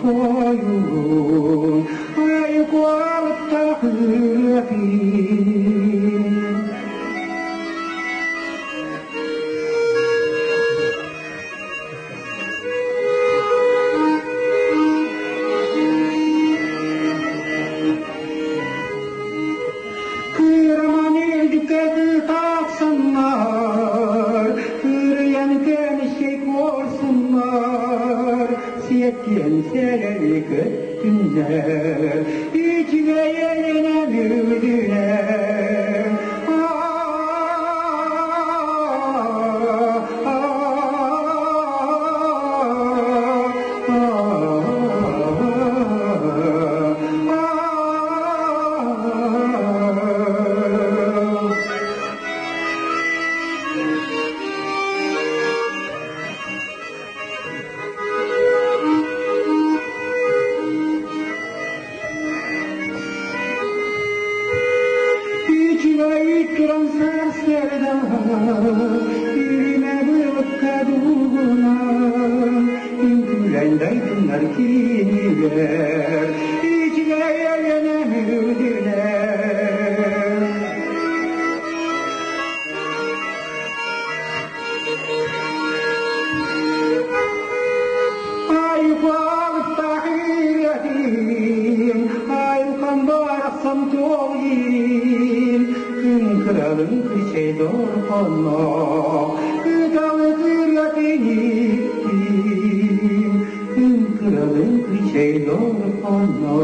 toyun ayrılık alıp kıyraman eldikleri taksınlar, kırıyan genişlik olsunlar, siyetken sereri köttünler, içine yerine müdüler. İttiran serserde yüreğime bırakka duguna İnkülendeydiler kiniler İçine yerine müdüler. Ayıklık tahiretim Ayıkan baraksam toğyim Kralın kışe dorpana Kıdalı ziryatim Kralın kışe dorpana